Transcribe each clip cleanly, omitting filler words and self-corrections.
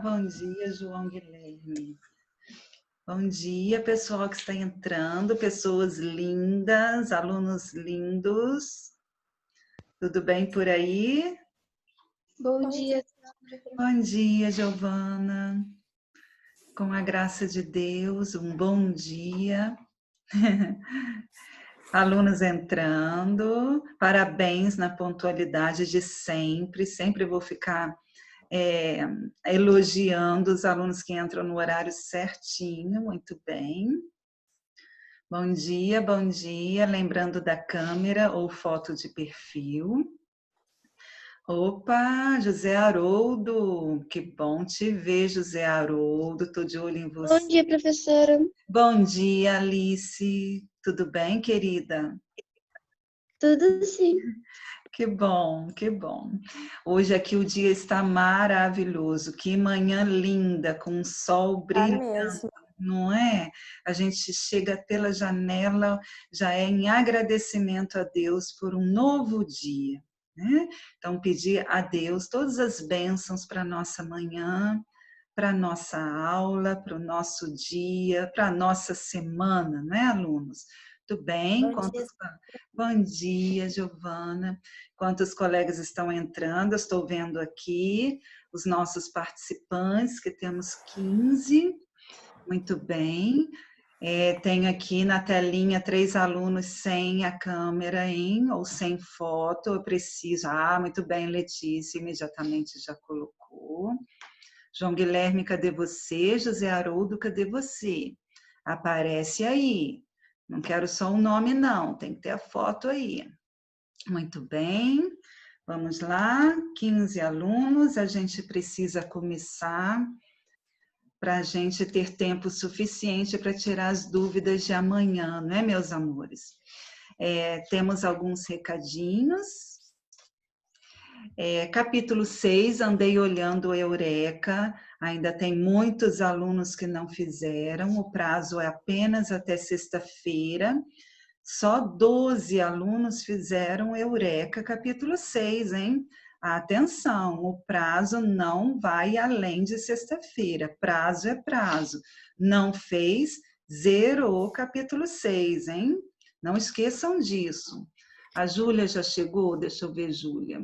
Bom dia, João Guilherme. Bom dia, pessoal que está entrando, pessoas lindas, alunos lindos. Tudo bem por aí? Bom dia. Bom dia, Giovana. Com a graça de Deus, um bom dia. Alunos entrando, parabéns na pontualidade de sempre. Sempre vou ficar elogiando os alunos que entram no horário certinho, muito bem. Bom dia, bom dia. Lembrando da câmera ou foto de perfil. Opa, José Haroldo, que bom te ver, José Haroldo. Estou de olho em você. Bom dia, professora. Bom dia, Alice. Tudo bem, querida? Tudo sim. Que bom, que bom. Hoje aqui o dia está maravilhoso. Que manhã linda, com um sol brilhando. Mesmo. Não é? A gente chega pela janela, já é em agradecimento a Deus por um novo dia, né? Então, pedir a Deus todas as bênçãos para a nossa manhã, para a nossa aula, para o nosso dia, para a nossa semana, né, alunos? Tudo bem? Bom dia, Giovana. Quantos colegas estão entrando? Eu estou vendo aqui os nossos participantes, que temos 15. Muito bem. Tenho aqui na telinha 3 alunos sem a câmera, hein? Ou sem foto. Eu preciso. Muito bem, Letícia, imediatamente já colocou. João Guilherme, cadê você? José Haroldo, cadê você? Aparece aí. Não quero só o nome, não. Tem que ter a foto aí. Muito bem. Vamos lá. 15 alunos. A gente precisa começar para a gente ter tempo suficiente para tirar as dúvidas de amanhã, não é, meus amores? Temos alguns recadinhos. Capítulo 6, andei olhando Eureka, ainda tem muitos alunos que não fizeram, o prazo é apenas até sexta-feira, só 12 alunos fizeram Eureka, capítulo 6, hein? Atenção, o prazo não vai além de sexta-feira, prazo é prazo. Não fez, zerou o capítulo 6, hein? Não esqueçam disso. A Júlia já chegou? Deixa eu ver, Júlia.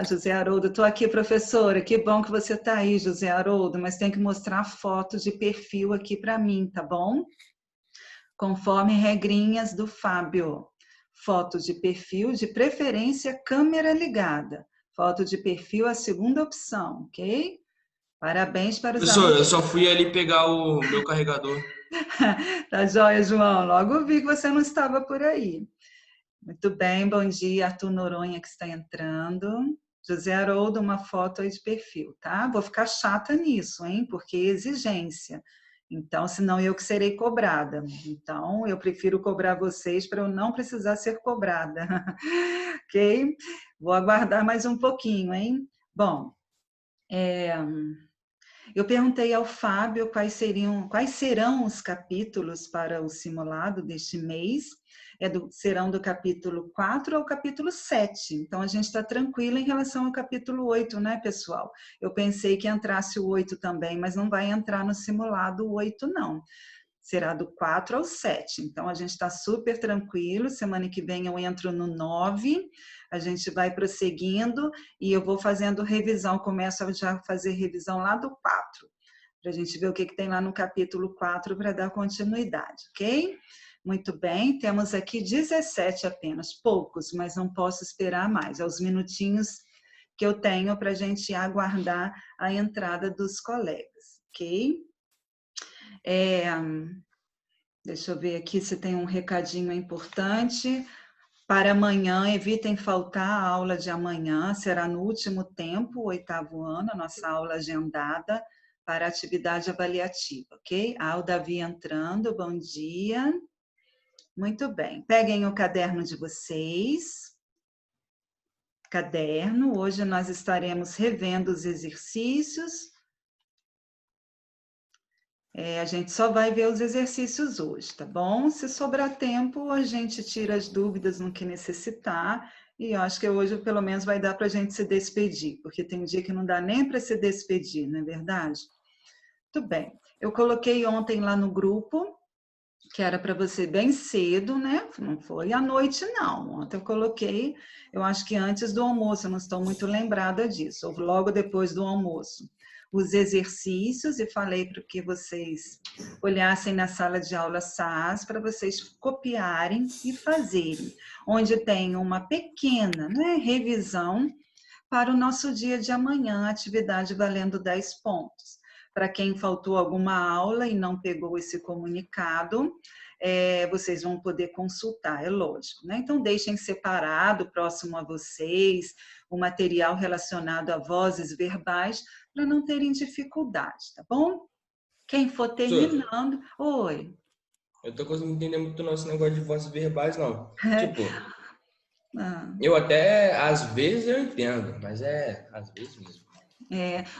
José Haroldo, estou aqui, professora. Que bom que você está aí, José Haroldo, mas tem que mostrar fotos de perfil aqui para mim, tá bom? Conforme regrinhas do Fábio. Foto de perfil, de preferência, câmera ligada. Foto de perfil, a segunda opção, ok? Parabéns para os Professor, alunos. eu só fui ali pegar o meu carregador. Tá joia, João? Logo vi que você não estava por aí. Muito bem, bom dia, Arthur Noronha que está entrando. José Haroldo, uma foto aí de perfil, tá? Vou ficar chata nisso, hein? Porque é exigência. Então, senão eu que serei cobrada. Então, eu prefiro cobrar vocês para eu não precisar ser cobrada. Ok? Vou aguardar mais um pouquinho, hein? Bom, eu perguntei ao Fábio quais serão os capítulos para o simulado deste mês. Serão do capítulo 4 ao capítulo 7. Então, a gente está tranquilo em relação ao capítulo 8, né, pessoal? Eu pensei que entrasse o 8 também, mas não vai entrar no simulado o 8, não. Será do 4 ao 7. Então, a gente está super tranquilo. Semana que vem eu entro no 9. A gente vai prosseguindo e eu vou fazendo revisão. Começo a já fazer revisão lá do 4, para a gente ver o que tem lá no capítulo 4 para dar continuidade, ok? Muito bem, temos aqui 17 apenas, poucos, mas não posso esperar mais. É os minutinhos que eu tenho para a gente aguardar a entrada dos colegas, ok? Deixa eu ver aqui se tem um recadinho importante. Para amanhã, evitem faltar a aula de amanhã, será no último tempo, o 8º ano, a nossa aula agendada para atividade avaliativa, ok? O Davi entrando, bom dia. Muito bem, peguem o caderno de vocês. Caderno, hoje nós estaremos revendo os exercícios. A gente só vai ver os exercícios hoje, tá bom? Se sobrar tempo, a gente tira as dúvidas no que necessitar E eu acho que hoje, pelo menos, vai dar para a gente se despedir, porque tem dia que não dá nem para se despedir, não é verdade? Muito bem. Eu coloquei ontem lá no grupo, que era para você bem cedo, né? Não foi à noite, não. Ontem eu coloquei, eu acho que antes do almoço, eu não estou muito lembrada disso, ou logo depois do almoço. Os exercícios, e falei para que vocês olhassem na sala de aula SAS, para vocês copiarem e fazerem, onde tem uma pequena, né, revisão para o nosso dia de amanhã, atividade valendo 10 pontos. Para quem faltou alguma aula e não pegou esse comunicado, vocês vão poder consultar, é lógico, né? Então, deixem separado, próximo a vocês, o material relacionado a vozes verbais, para não terem dificuldade, tá bom? Quem for Professor, terminando... Oi. eu tô conseguindo entender muito o nosso negócio de vozes verbais, não. Tipo, Ah. eu até, às vezes eu entendo, mas às vezes mesmo.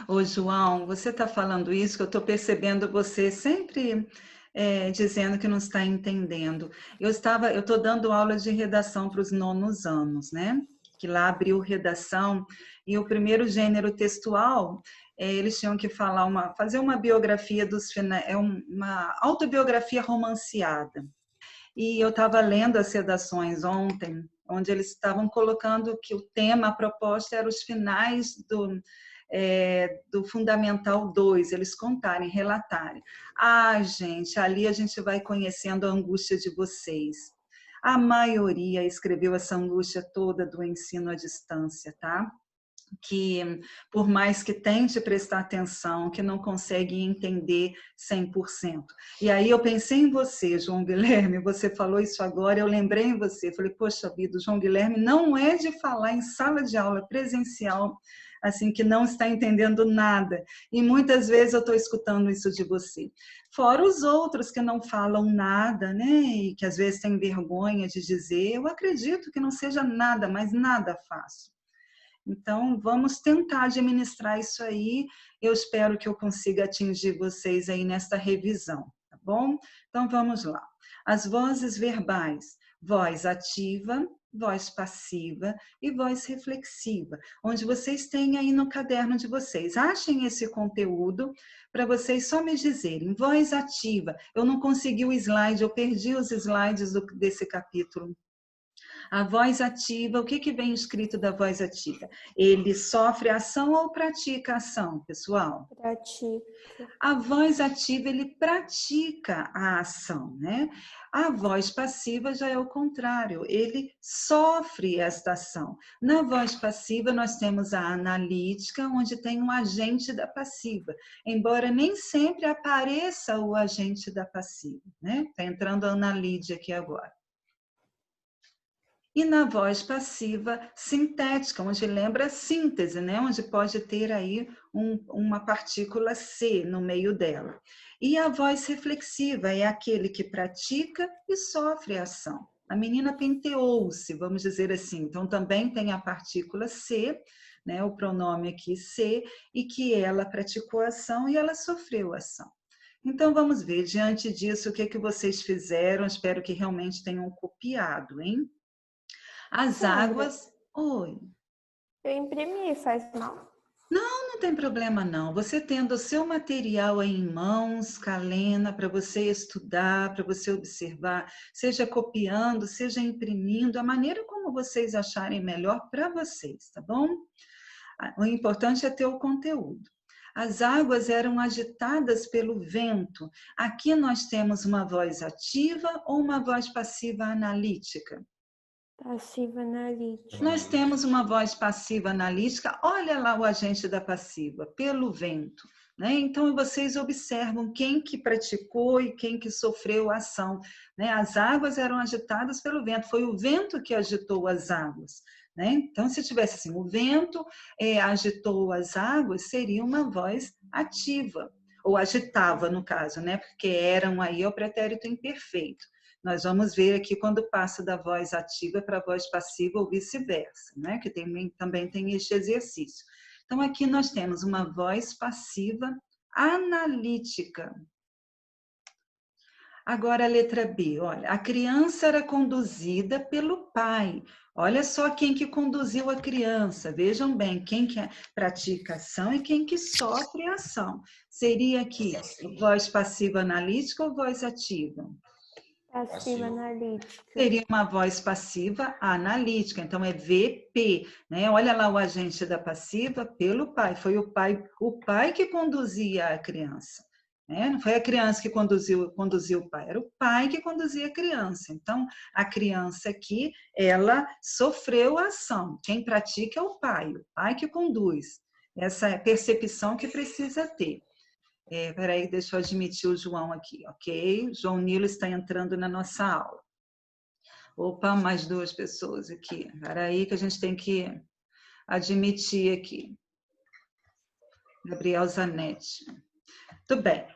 Ô João, você está falando isso, que eu estou percebendo você sempre dizendo que não está entendendo. Eu estou dando aula de redação para os nonos anos, né? Que lá abriu redação, e o primeiro gênero textual, eles tinham que fazer uma biografia dos finais, uma autobiografia romanceada. E eu estava lendo as redações ontem, onde eles estavam colocando que o tema, a proposta era os finais do Fundamental 2, eles contarem, relatarem. Ah, gente, ali a gente vai conhecendo a angústia de vocês. A maioria escreveu essa angústia toda do ensino à distância, tá? Que por mais que tente prestar atenção, que não consegue entender 100%. E aí eu pensei em você, João Guilherme, você falou isso agora, eu lembrei em você, falei, poxa vida, o João Guilherme não é de falar em sala de aula presencial, assim, que não está entendendo nada. E muitas vezes eu estou escutando isso de você. Fora os outros que não falam nada, né, e que às vezes têm vergonha de dizer, eu acredito que não seja nada, mas nada fácil. Então, vamos tentar administrar isso aí. Eu espero que eu consiga atingir vocês aí nesta revisão, tá bom? Então, vamos lá. As vozes verbais: voz ativa, voz passiva e voz reflexiva, onde vocês têm aí no caderno de vocês. Achem esse conteúdo para vocês só me dizerem. Voz ativa: eu não consegui o slide, eu perdi os slides desse capítulo. A voz ativa, o que vem escrito da voz ativa? Ele sofre ação ou pratica ação, pessoal? Pratica. A voz ativa, ele pratica a ação, né? A voz passiva já é o contrário, ele sofre esta ação. Na voz passiva, nós temos a analítica, onde tem um agente da passiva, embora nem sempre apareça o agente da passiva, né? Está entrando a Ana Lídia aqui agora. E na voz passiva sintética, onde lembra síntese, né? Onde pode ter aí uma partícula C no meio dela. E a voz reflexiva é aquele que pratica e sofre a ação. A menina penteou-se, vamos dizer assim. Então, também tem a partícula C, né? O pronome aqui C, e que ela praticou a ação e ela sofreu a ação. Então, vamos ver, diante disso, o que vocês fizeram. Espero que realmente tenham copiado, hein? As águas... Oi. Eu imprimi, faz mal? Não tem problema não. Você tendo o seu material aí em mãos, Kalena, para você estudar, para você observar, seja copiando, seja imprimindo, a maneira como vocês acharem melhor para vocês, tá bom? O importante é ter o conteúdo. As águas eram agitadas pelo vento. Aqui nós temos uma voz ativa ou uma voz passiva analítica? Passiva analítica. Nós temos uma voz passiva analítica, olha lá o agente da passiva, pelo vento. Né? Então, vocês observam quem que praticou e quem que sofreu a ação. Né? As águas eram agitadas pelo vento, foi o vento que agitou as águas. Né? Então, se tivesse assim, o vento agitou as águas, seria uma voz ativa, ou agitava, no caso, né? Porque eram aí o pretérito imperfeito. Nós vamos ver aqui quando passa da voz ativa para a voz passiva ou vice-versa, né? Que também tem este exercício. Então, aqui nós temos uma voz passiva analítica. Agora a letra B, olha, a criança era conduzida pelo pai. Olha só quem que conduziu a criança. Vejam bem, quem que pratica ação e quem que sofre a ação. Seria aqui voz passiva analítica ou voz ativa? Passiva analítica. Seria uma voz passiva analítica, então é VP, né? Olha lá o agente da passiva pelo pai. Foi o pai que conduzia a criança, né? Não foi a criança que conduziu o pai, era o pai que conduzia a criança. Então, a criança aqui, ela sofreu a ação. Quem pratica é o pai que conduz. Essa é a percepção que precisa ter. Peraí, deixa eu admitir o João aqui, ok? João Nilo está entrando na nossa aula. Opa, mais 2 pessoas aqui. Peraí que a gente tem que admitir aqui. Gabriel Zanetti. Tudo bem.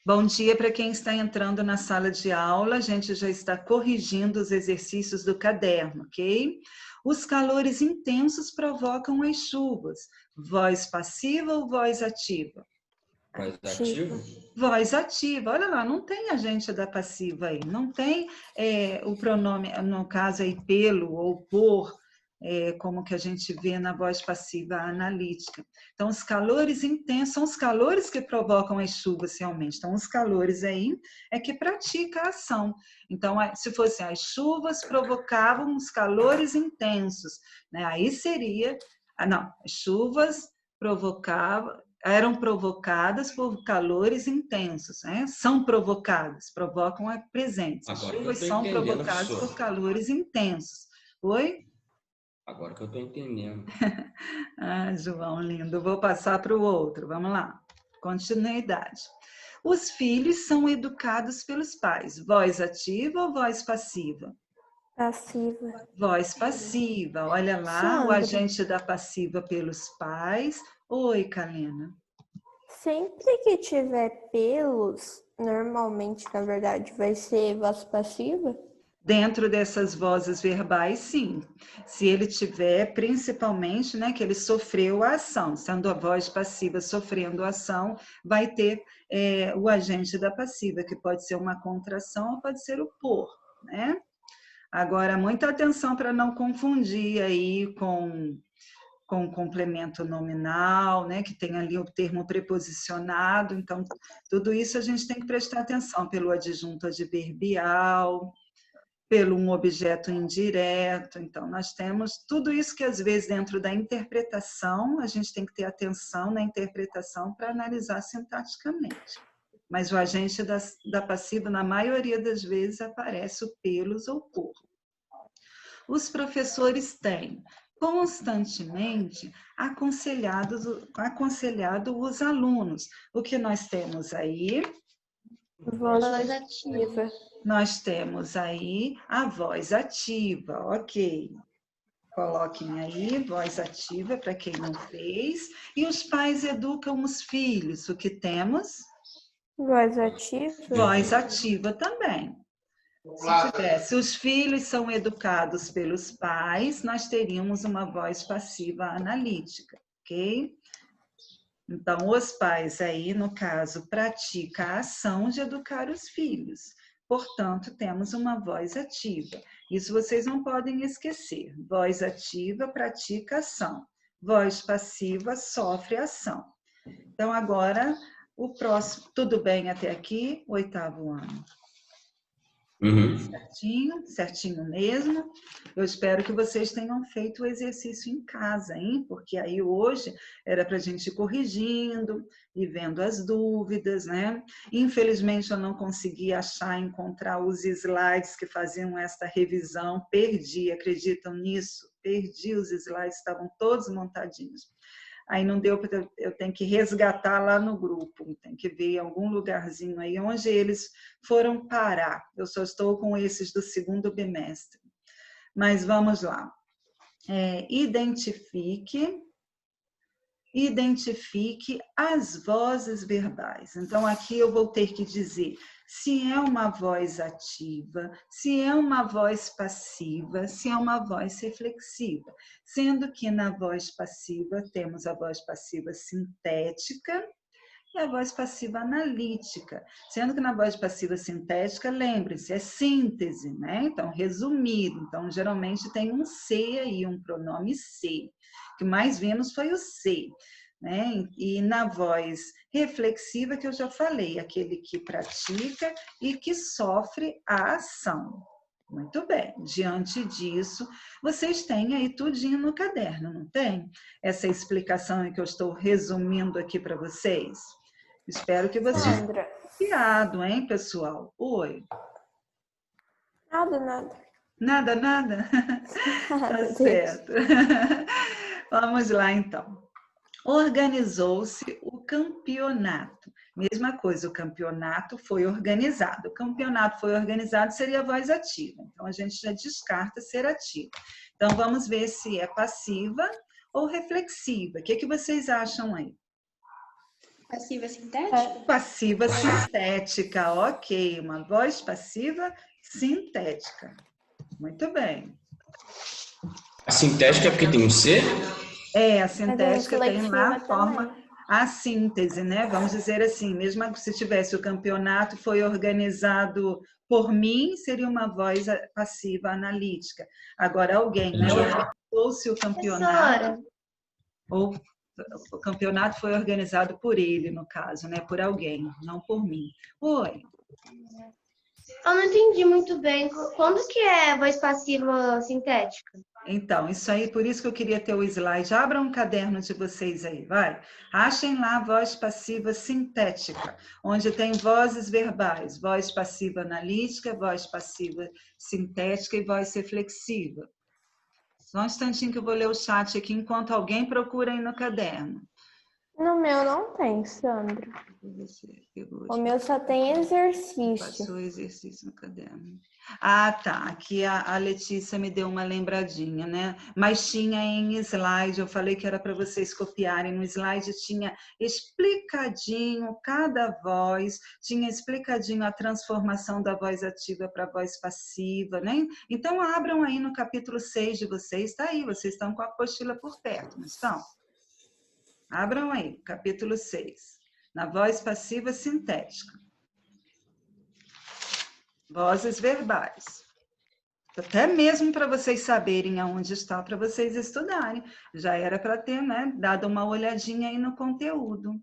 Bom dia para quem está entrando na sala de aula. A gente já está corrigindo os exercícios do caderno, ok? Os calores intensos provocam as chuvas. Voz passiva ou voz ativa? Voz ativa? Voz ativa. Olha lá, não tem agente da passiva aí. Não tem o pronome, no caso aí, pelo ou por, como que a gente vê na voz passiva analítica. Então, os calores intensos são os calores que provocam as chuvas realmente. Então, os calores aí é que pratica a ação. Então, se fossem as chuvas provocavam os calores intensos, né? Aí seria... não, as chuvas eram provocadas por calores intensos, né? São provocadas, provocam a presentes. As chuvas são provocadas por calores intensos. Oi? Agora que eu estou entendendo. Ah, João, lindo. Vou passar para o outro. Vamos lá. Continuidade. Os filhos são educados pelos pais. Voz ativa ou voz passiva? Passiva. Voz passiva. Olha lá, Sandra. o agente da passiva pelos pais. Oi, Kalena. Sempre que tiver pelos, normalmente, na verdade, vai ser voz passiva? Dentro dessas vozes verbais, sim. Se ele tiver, principalmente, né, que ele sofreu a ação, sendo a voz passiva sofrendo a ação, vai ter o agente da passiva, que pode ser uma contração ou pode ser o por, né? Agora, muita atenção para não confundir aí com complemento nominal, né, que tem ali o termo preposicionado. Então, tudo isso a gente tem que prestar atenção pelo adjunto adverbial, pelo um objeto indireto. Então, nós temos tudo isso que, às vezes, dentro da interpretação, a gente tem que ter atenção na interpretação para analisar sintaticamente. Mas o agente da passiva, na maioria das vezes, aparece o pelos ou por. Os professores têm constantemente aconselhado os alunos. O que nós temos aí? Voz ativa. Nós temos aí a voz ativa, ok. Coloquem aí, voz ativa, para quem não fez. E os pais educam os filhos. O que temos? Voz ativa. Voz ativa também. Se os filhos são educados pelos pais, nós teríamos uma voz passiva analítica, ok? Então, os pais aí, no caso, praticam a ação de educar os filhos. Portanto, temos uma voz ativa. Isso vocês não podem esquecer. Voz ativa pratica ação. Voz passiva sofre ação. Então, agora, o próximo. Tudo bem até aqui? 8º ano. Certinho, certinho mesmo. Eu espero que vocês tenham feito o exercício em casa, hein? Porque aí hoje era para a gente ir corrigindo e vendo as dúvidas, né? Infelizmente eu não consegui encontrar os slides que faziam esta revisão. Perdi, acreditam nisso? Perdi os slides, estavam todos montadinhos. Aí não deu, eu tenho que resgatar lá no grupo, tem que ver algum lugarzinho aí onde eles foram parar. Eu só estou com esses do 2º bimestre. Mas vamos lá. Identifique as vozes verbais. Então, aqui eu vou ter que dizer se é uma voz ativa, se é uma voz passiva, se é uma voz reflexiva. Sendo que na voz passiva temos a voz passiva sintética e a voz passiva analítica, sendo que na voz passiva sintética, lembre-se, é síntese, né? Então, resumido. Então, geralmente tem um se aí, um pronome se. O que mais vimos foi o se, né? E na voz reflexiva, que eu já falei, aquele que pratica e que sofre a ação. Muito bem, diante disso, vocês têm aí tudinho no caderno, não tem? Essa explicação que eu estou resumindo aqui para vocês. Espero que vocês Sandra. tenham criado, hein, pessoal? Oi. Nada. Nada, nada? Tá certo. Vamos lá, então. Organizou-se o campeonato. Mesma coisa, o campeonato foi organizado. O campeonato foi organizado seria a voz ativa. Então, a gente já descarta ser ativa. Então, vamos ver se é passiva ou reflexiva. O que vocês acham aí? Passiva sintética? Passiva sintética, ok. Uma voz passiva sintética. Muito bem. A sintética é porque tem um C? É, a sintética tem lá a forma, também. a síntese, né? Vamos dizer assim, mesmo se tivesse o campeonato, foi organizado por mim, seria uma voz passiva analítica. Agora, alguém, né? Organizou-se o campeonato, ou o campeonato foi organizado por ele, no caso, né? Por alguém, não por mim. Oi. Eu não entendi muito bem. Quando que é voz passiva sintética? Então, isso aí, por isso que eu queria ter o slide. Abra um caderno de vocês aí, vai. Achem lá a voz passiva sintética, onde tem vozes verbais, voz passiva analítica, voz passiva sintética e voz reflexiva. Só um instantinho que eu vou ler o chat aqui, enquanto alguém procura aí no caderno. No meu não tem, Sandra. O meu só tem exercício. Passou o exercício no caderno. Ah, tá. Aqui a Letícia me deu uma lembradinha, né? Mas tinha em slide, eu falei que era para vocês copiarem. No slide tinha explicadinho cada voz, tinha explicadinho a transformação da voz ativa para a voz passiva, né? Então, abram aí no capítulo 6 de vocês, está aí, vocês estão com a apostila por perto, não estão? Abram aí, capítulo 6. Na voz passiva sintética. Vozes verbais. Até mesmo para vocês saberem aonde está, para vocês estudarem. Já era para ter, né, dado uma olhadinha aí no conteúdo.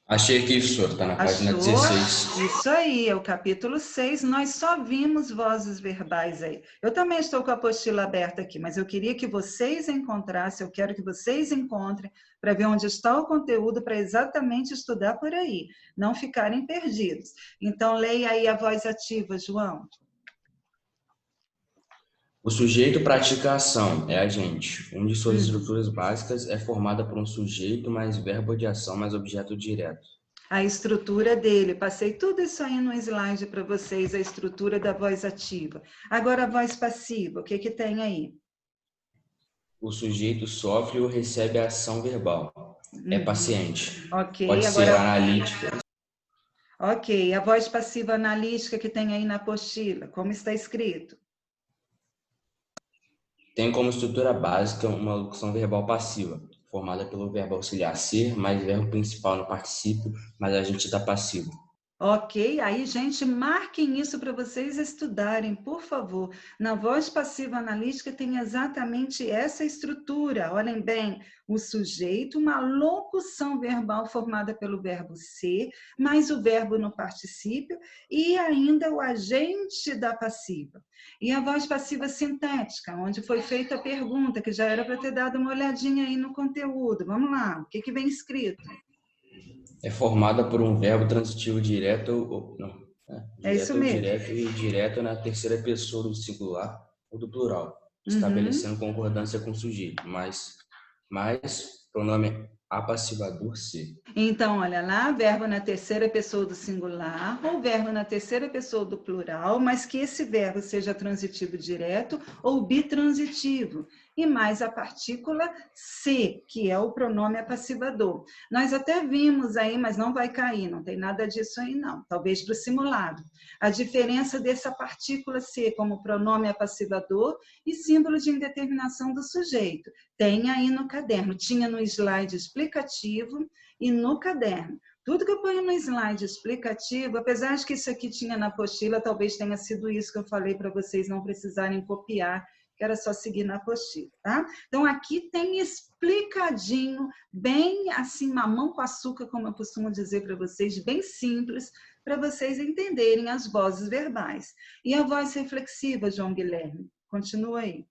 Achei aqui, professor, está na página 16. Isso aí, é o capítulo 6. Nós só vimos vozes verbais aí. Eu também estou com a apostila aberta aqui, mas eu queria que vocês encontrassem, eu quero que vocês encontrem, para ver onde está o conteúdo, para exatamente estudar por aí, não ficarem perdidos. Então, leia aí a voz ativa, João. O sujeito pratica a ação, é agente. Uma de suas estruturas básicas é formada por um sujeito mais verbo de ação mais objeto direto. A estrutura dele, passei tudo isso aí no slide para vocês, a estrutura da voz ativa. Agora a voz passiva, o que que tem aí? O sujeito sofre ou recebe a ação verbal. É paciente. Ok, Pode ser agora... analítica. Ok, a voz passiva analítica que tem aí na apostila, como está escrito? Tem como estrutura básica uma locução verbal passiva, formada pelo verbo auxiliar ser, mais verbo principal no particípio, mais agente da passiva. Ok, aí, gente, marquem isso para vocês estudarem, por favor. Na voz passiva analítica tem exatamente essa estrutura. Olhem bem, o sujeito, uma locução verbal formada pelo verbo ser, mais o verbo no particípio e ainda o agente da passiva. E a voz passiva sintética, onde foi feita a pergunta, que já era para ter dado uma olhadinha aí no conteúdo. Vamos lá, o que vem escrito? É formada por um verbo transitivo direto, isso mesmo. Direto e direto na terceira pessoa do singular ou do plural, estabelecendo concordância com o sujeito, mas pronome apassivador ser. Então, olha lá, verbo na terceira pessoa do singular ou verbo na terceira pessoa do plural, mas que esse verbo seja transitivo direto ou bitransitivo. e mais a partícula se, que é o pronome apassivador. Nós até vimos aí, mas não vai cair, não tem nada disso aí não, talvez para o simulado. A diferença dessa partícula se como pronome apassivador e símbolo de indeterminação do sujeito. Tem aí no caderno, tinha no slide explicativo e no caderno. Tudo que eu ponho no slide explicativo, apesar de que isso aqui tinha na apostila, talvez tenha sido isso que eu falei para vocês não precisarem copiar, que era só seguir na apostila, tá? Então, aqui tem explicadinho, bem assim, mamão com açúcar, como eu costumo dizer para vocês, bem simples, para vocês entenderem as vozes verbais. E a voz reflexiva, João Guilherme? Continua aí.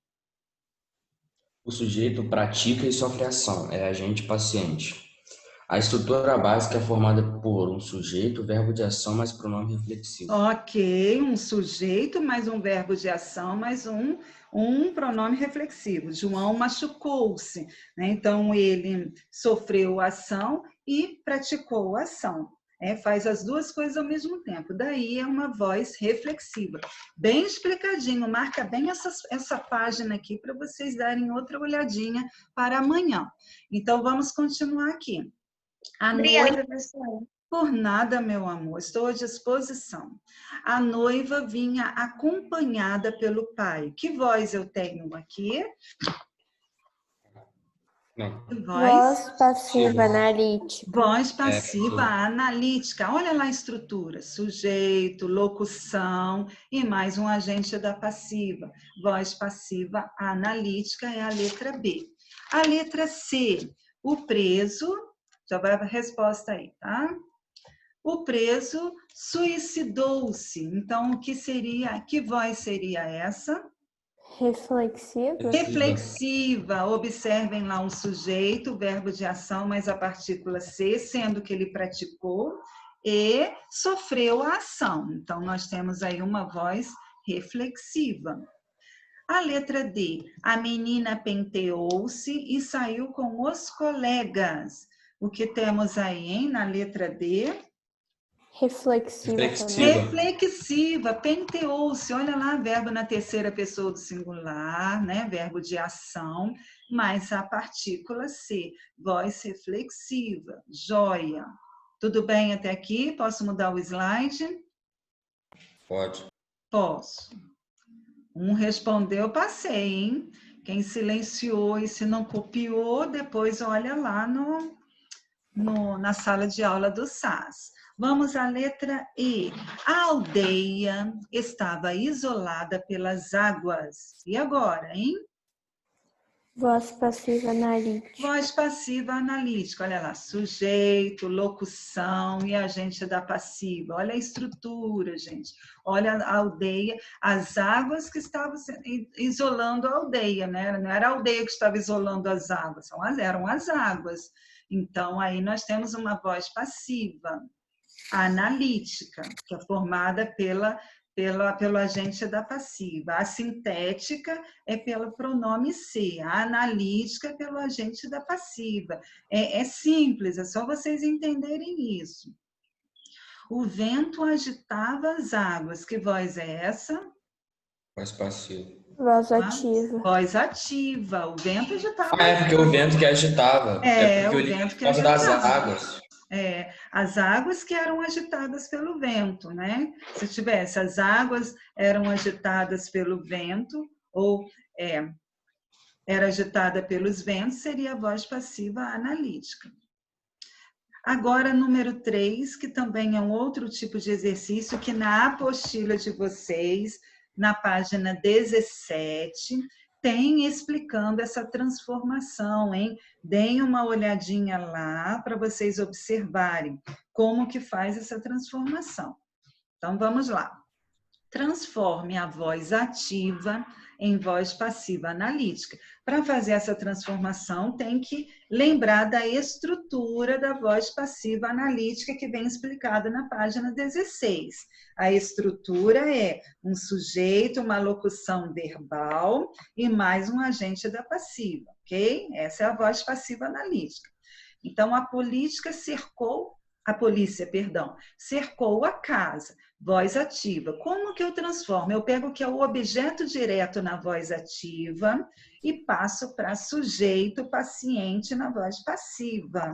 O sujeito pratica e sofre ação, é agente paciente. A estrutura básica é formada por um sujeito, verbo de ação, mais pronome reflexivo. Ok, um sujeito, mais um verbo de ação, mais um pronome reflexivo. João machucou-se, né? Então, ele sofreu a ação e praticou a ação. Faz as duas coisas ao mesmo tempo. Daí é uma voz reflexiva. Bem explicadinho, marca bem essa página aqui para vocês darem outra olhadinha para amanhã. Então, vamos continuar aqui. Obrigada, professora. Por nada, meu amor, estou à disposição. A noiva vinha acompanhada pelo pai. Que voz eu tenho aqui? Não. Voz passiva analítica. Voz passiva analítica. Olha lá a estrutura. Sujeito, locução e mais um agente da passiva. Voz passiva analítica é a letra B. A letra C, o preso, já vai a resposta aí, tá? O preso suicidou-se. Então, que voz seria essa? Reflexiva. Reflexiva. Observem lá o sujeito, o verbo de ação, mais a partícula ser, sendo que ele praticou e sofreu a ação. Então, nós temos aí uma voz reflexiva. A letra D. A menina penteou-se e saiu com os colegas. O que temos aí, hein, na letra D? Reflexiva. Reflexiva, penteou-se, olha lá, verbo na terceira pessoa do singular, né? Verbo de ação, mais a partícula se, voz reflexiva, joia. Tudo bem até aqui? Posso mudar o slide? Pode. Posso. Um respondeu, passei, hein? Quem silenciou e se não copiou, depois olha lá na sala de aula do SAS. Vamos à letra E. A aldeia estava isolada pelas águas. E agora, hein? Voz passiva analítica. Voz passiva analítica. Olha lá, sujeito, locução e agente da passiva. Olha a estrutura, gente. Olha a aldeia, as águas que estavam isolando a aldeia, né? Não era a aldeia que estava isolando as águas, eram as águas. Então, aí nós temos uma voz passiva. A analítica, que é formada pelo agente da passiva. A sintética é pelo pronome se. A analítica é pelo agente da passiva. É simples, é só vocês entenderem isso. O vento agitava as águas. Que voz é essa? Voz passiva. Voz ativa. Voz ativa. O vento agitava. É porque o vento que agitava. Porque o vento que por causa agitava. das águas. As águas que eram agitadas pelo vento, né? Se tivesse as águas eram agitadas pelo vento ou era agitada pelos ventos, seria a voz passiva analítica. Agora, número 3, que também é um outro tipo de exercício que na apostila de vocês, na página 17, tem explicando essa transformação, hein? Deem uma olhadinha lá para vocês observarem como que faz essa transformação. Então, vamos lá. Transforme a voz ativa em voz passiva analítica. Para fazer essa transformação, tem que lembrar da estrutura da voz passiva analítica que vem explicada na página 16. A estrutura é um sujeito, uma locução verbal e mais um agente da passiva, ok? Essa é a voz passiva analítica. Então, a política cercou a polícia, perdão, cercou a casa. Voz ativa. Como que eu transformo? Eu pego o que é o objeto direto na voz ativa e passo para sujeito paciente na voz passiva.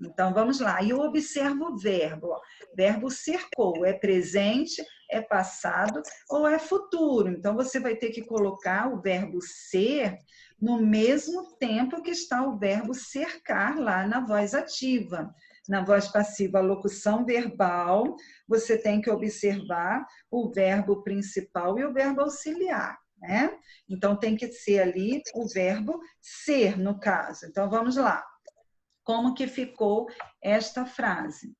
Então, vamos lá. E eu observo o verbo. Ó. Verbo cercou. É presente, é passado ou é futuro. Então, você vai ter que colocar o verbo ser no mesmo tempo que está o verbo cercar lá na voz ativa. Na voz passiva, a locução verbal, você tem que observar o verbo principal e o verbo auxiliar, né? Então, tem que ser ali o verbo ser, no caso. Então, vamos lá. Como que ficou esta frase?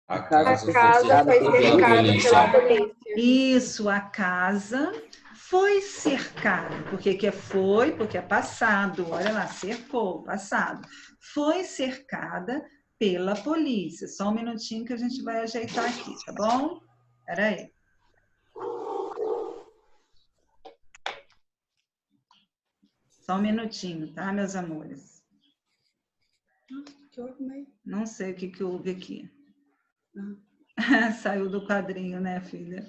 A casa foi foi cercada cercada pela polícia. Isso, a casa foi cercada. Por que que foi? Porque é passado. Olha lá, cercou, passado. Foi cercada pela polícia. Só um minutinho que a gente vai ajeitar aqui, tá bom? Espera aí. Só um minutinho, tá, meus amores? Não sei o que houve aqui. Saiu do quadrinho, né, filha?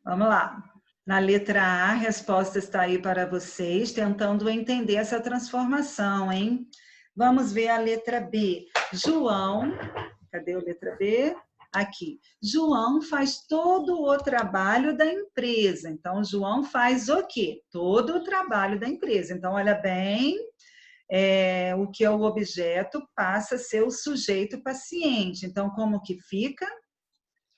Vamos lá. Na letra A, a resposta está aí para vocês, tentando entender essa transformação, hein? Vamos ver a letra B. João, cadê a letra B? Aqui. João faz todo o trabalho da empresa. Então, João faz o quê? Todo o trabalho da empresa. Então, olha bem, o que é o objeto passa a ser o sujeito paciente. Então, como que fica?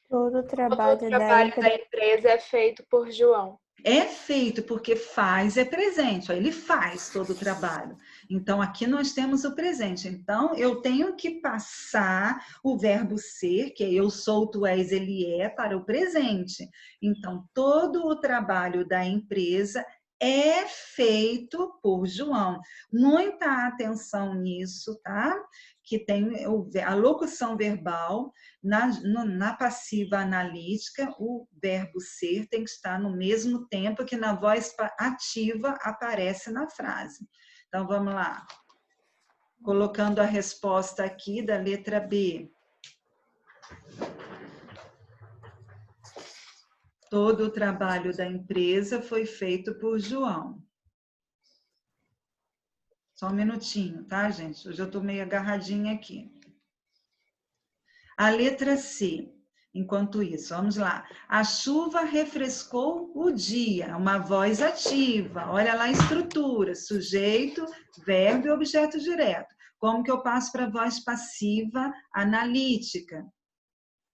Todo o Todo trabalho o trabalho da empresa é feito por João. É feito, porque faz é presente. Ó, ele faz todo o trabalho. Então, aqui nós temos o presente. Então, eu tenho que passar o verbo ser, que é eu sou, tu és, ele é, para o presente. Então, todo o trabalho da empresa é feito por João. Muita atenção nisso, tá? Que tem a locução verbal, na passiva analítica, o verbo ser tem que estar no mesmo tempo que na voz ativa aparece na frase. Então, vamos lá. Colocando a resposta aqui da letra B. Todo o trabalho da empresa foi feito por João. Só um minutinho, tá, gente? Hoje eu estou meio agarradinha aqui. A letra C. Enquanto isso, vamos lá. A chuva refrescou o dia. Uma voz ativa. Olha lá a estrutura. Sujeito, verbo e objeto direto. Como que eu passo para a voz passiva analítica?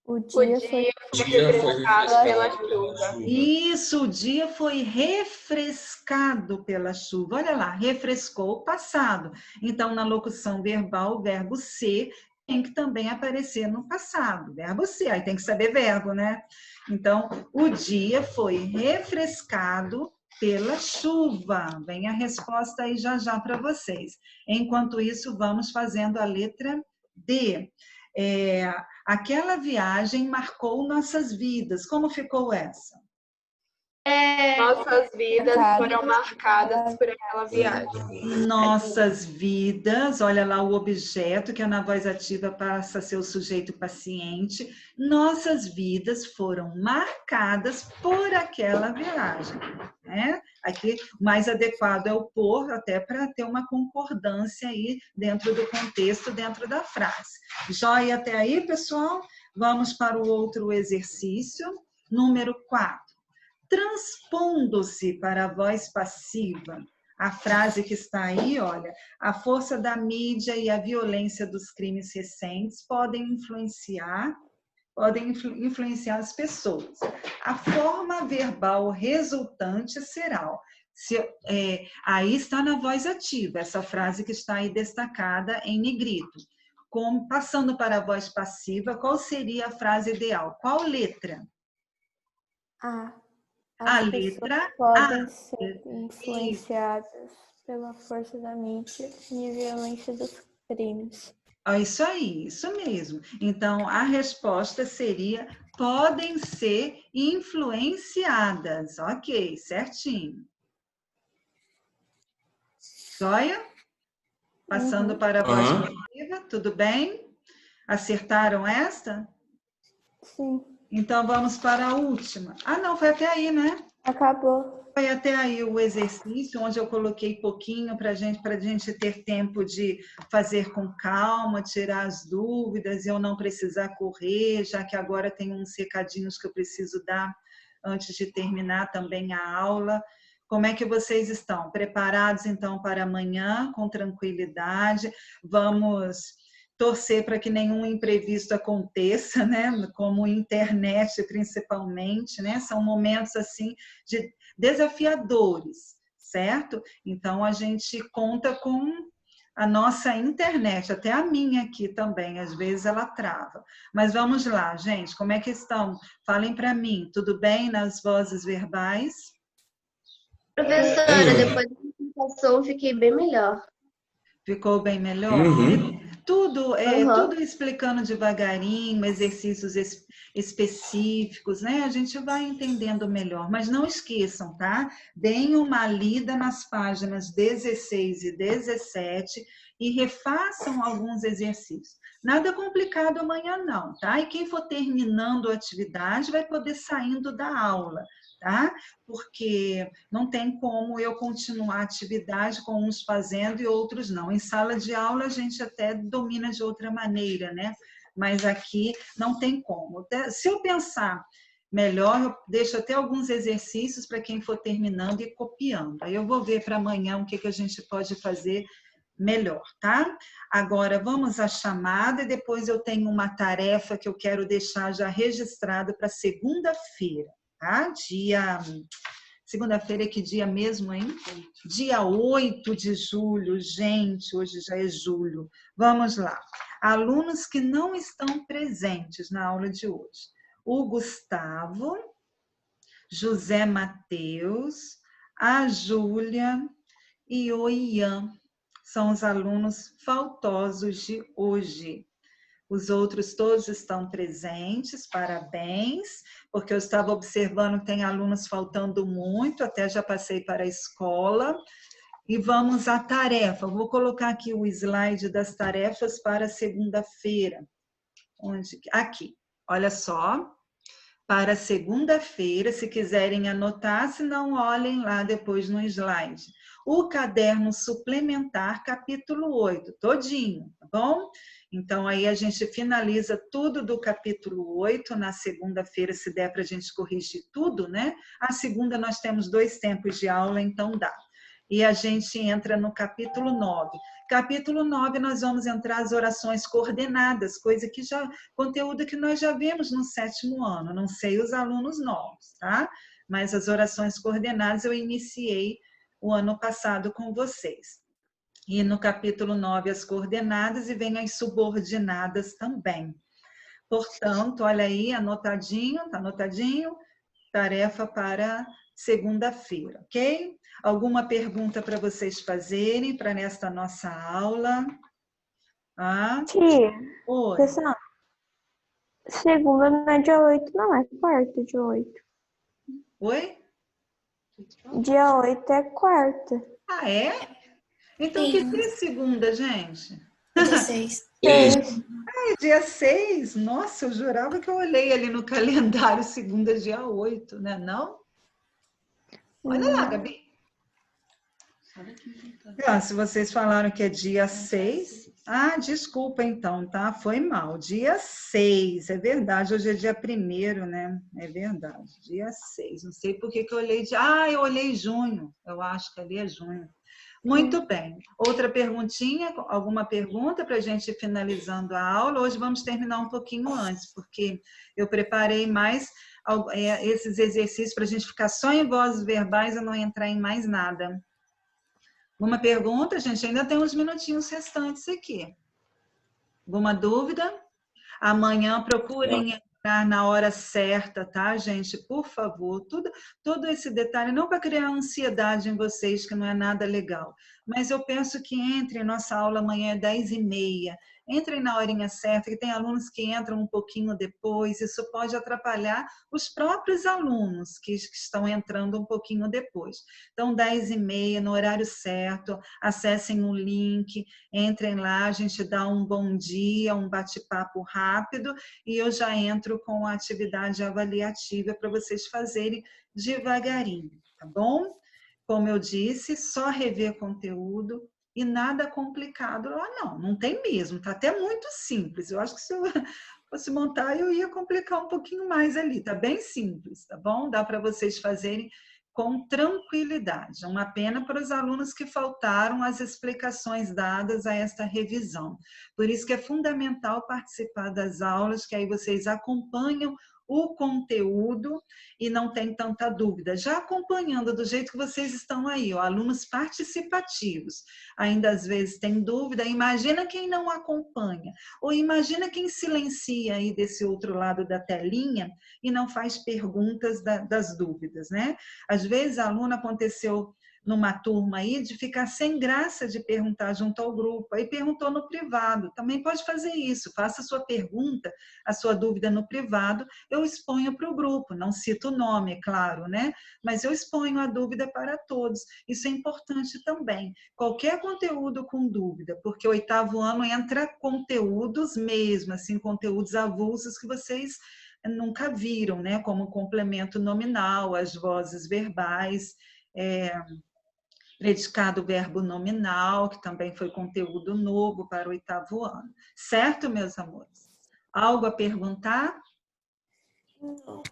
O dia foi refrescado pela chuva. Isso, o dia foi refrescado pela chuva. Olha lá, refrescou o passado. Então, na locução verbal, o verbo ser tem que também aparecer no passado. Verbo ser, aí tem que saber verbo, né? Então, o dia foi refrescado pela chuva. Vem a resposta aí já para vocês. Enquanto isso, vamos fazendo a letra D. Aquela viagem marcou nossas vidas. Como ficou essa? Nossas vidas foram marcadas por aquela viagem. Nossas vidas, olha lá o objeto, que é na voz ativa passa a ser o sujeito paciente. Nossas vidas foram marcadas por aquela viagem. Né? Aqui, o mais adequado é o por, até para ter uma concordância aí dentro do contexto, dentro da frase. Joia até aí, pessoal? Vamos para o outro exercício, número 4. Transpondo-se para a voz passiva, a frase que está aí, olha, a força da mídia e a violência dos crimes recentes podem influenciar as pessoas. A forma verbal resultante será, aí está na voz ativa, essa frase que está aí destacada em negrito. Passando para a voz passiva, qual seria a frase ideal? Qual letra? A letra podem A. ser influenciadas pela força da mídia e violência dos crimes. Isso aí, isso mesmo. Então, a resposta seria: podem ser influenciadas. Ok, certinho. Joia? Passando para a voz passiva, tudo bem? Acertaram esta? Sim. Então, vamos para a última. Ah, não, foi até aí, né? Acabou. Foi até aí o exercício, onde eu coloquei pouquinho para a gente ter tempo de fazer com calma, tirar as dúvidas, e eu não precisar correr, já que agora tem uns recadinhos que eu preciso dar antes de terminar também a aula. Como é que vocês estão? Preparados, então, para amanhã, com tranquilidade? Vamos torcer para que nenhum imprevisto aconteça, né? Como internet, principalmente, né? São momentos, assim, de desafiadores, certo? Então, a gente conta com a nossa internet, até a minha aqui também, às vezes ela trava. Mas vamos lá, gente, como é que estão? Falem para mim, tudo bem nas vozes verbais? Professora, depois da apresentação, fiquei bem melhor. Ficou bem melhor? Uhum. Tudo, Uhum. tudo explicando devagarinho, exercícios específicos, né? A gente vai entendendo melhor, mas não esqueçam, tá? Deem uma lida nas páginas 16 e 17 e refaçam alguns exercícios. Nada complicado amanhã não, tá? E quem for terminando a atividade vai poder saindo da aula, tá? Porque não tem como eu continuar a atividade com uns fazendo e outros não. Em sala de aula a gente até domina de outra maneira, né? Mas aqui não tem como. Se eu pensar melhor, eu deixo até alguns exercícios para quem for terminando e copiando. Aí eu vou ver para amanhã o que a gente pode fazer melhor, tá? Agora vamos à chamada e depois eu tenho uma tarefa que eu quero deixar já registrado para segunda-feira, tá? Segunda-feira é que dia mesmo, hein? Dia 8 de julho, gente, hoje já é julho. Vamos lá. Alunos que não estão presentes na aula de hoje. O Gustavo, José Mateus, a Júlia e o Ian. São os alunos faltosos de hoje. Os outros todos estão presentes, parabéns, porque eu estava observando que tem alunos faltando muito, até já passei para a escola. E vamos à tarefa. Vou colocar aqui o slide das tarefas para segunda-feira. Aqui, olha só. Para segunda-feira, se quiserem anotar, se não, olhem lá depois no slide. O caderno suplementar, capítulo 8, todinho, tá bom? Então, aí a gente finaliza tudo do capítulo 8 na segunda-feira, se der para a gente corrigir tudo, né? A segunda nós temos 2 tempos de aula, então dá. E a gente entra no capítulo 9. Capítulo 9, nós vamos entrar as orações coordenadas, conteúdo que nós já vimos no 7º ano, não sei os alunos novos, tá? Mas as orações coordenadas eu iniciei o ano passado com vocês. E no capítulo 9, as coordenadas, e vem as subordinadas também. Portanto, olha aí, anotadinho, tá anotadinho? Tarefa para segunda-feira, ok? Alguma pergunta para vocês fazerem para nesta nossa aula? Tia, Oi. pessoal, segunda não é dia 8, não, é quarta, dia 8. Oi? Dia 8 é quarta. Ah, é? Então, que dia é segunda, gente? Dia 6. É dia 6? Nossa, eu jurava que eu olhei ali no calendário segunda, dia 8, né? Não? Olha lá, Gabi. Se vocês falaram que é dia 6... Ah, desculpa então, tá? Foi mal. Dia 6, é verdade. Hoje é dia 1º, né? É verdade, dia 6. Não sei por que eu olhei... eu olhei junho. Eu acho que ali é junho. Muito bem. Outra perguntinha? Alguma pergunta para a gente ir finalizando a aula? Hoje vamos terminar um pouquinho antes, porque eu preparei mais esses exercícios para a gente ficar só em vozes verbais e não entrar em mais nada. Alguma pergunta, gente? Ainda tem uns minutinhos restantes aqui. Alguma dúvida? Amanhã procurem entrar na hora certa, tá, gente? Por favor, todo esse detalhe, não para criar ansiedade em vocês, que não é nada legal, mas eu penso que entre, nossa aula amanhã é 10h30, entrem na horinha certa, que tem alunos que entram um pouquinho depois, isso pode atrapalhar os próprios alunos que estão entrando um pouquinho depois. Então, 10h30, no horário certo, acessem o link, entrem lá, a gente dá um bom dia, um bate-papo rápido, e eu já entro com a atividade avaliativa para vocês fazerem devagarinho, tá bom? Como eu disse, só rever conteúdo e nada complicado lá, não tem mesmo, tá até muito simples. Eu acho que se eu fosse montar, eu ia complicar um pouquinho mais ali, tá bem simples, tá bom? Dá para vocês fazerem com tranquilidade. Uma pena para os alunos que faltaram as explicações dadas a esta revisão. Por isso que é fundamental participar das aulas, que aí vocês acompanham o conteúdo e não tem tanta dúvida. Já acompanhando do jeito que vocês estão aí, ó, alunos participativos, ainda às vezes tem dúvida, imagina quem não acompanha, ou imagina quem silencia aí desse outro lado da telinha e não faz perguntas das dúvidas, né? Às vezes, aluno aconteceu numa turma aí de ficar sem graça de perguntar junto ao grupo, aí perguntou no privado, também pode fazer isso, faça a sua pergunta, a sua dúvida no privado, eu exponho para o grupo, não cito o nome, é claro, né? Mas eu exponho a dúvida para todos, isso é importante também, qualquer conteúdo com dúvida, porque o 8º ano entra conteúdos mesmo, assim, conteúdos avulsos que vocês nunca viram, né? Como complemento nominal, as vozes verbais, predicado verbo nominal, que também foi conteúdo novo para o 8º ano. Certo, meus amores? Algo a perguntar?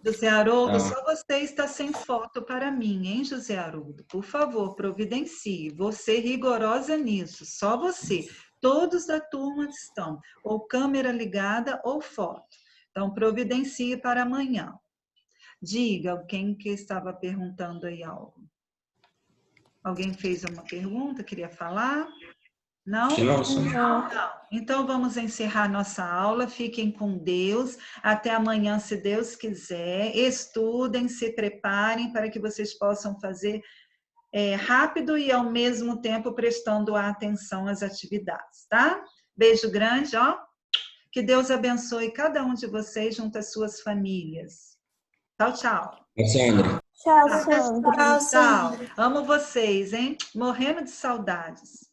José Haroldo, só você está sem foto para mim, hein, José Haroldo? Por favor, providencie. Vou ser rigorosa nisso, só você. Todos da turma estão, ou câmera ligada ou foto. Então, providencie para amanhã. Diga, quem que estava perguntando aí algo? Alguém fez uma pergunta, queria falar? Não? Não. Então, vamos encerrar nossa aula. Fiquem com Deus. Até amanhã, se Deus quiser. Estudem, se preparem para que vocês possam fazer rápido e, ao mesmo tempo, prestando atenção às atividades, tá? Beijo grande, ó. Que Deus abençoe cada um de vocês junto às suas famílias. Tchau, tchau. Sandra. Tchau, Sandra. Tchau. Amo vocês, hein? Morrendo de saudades.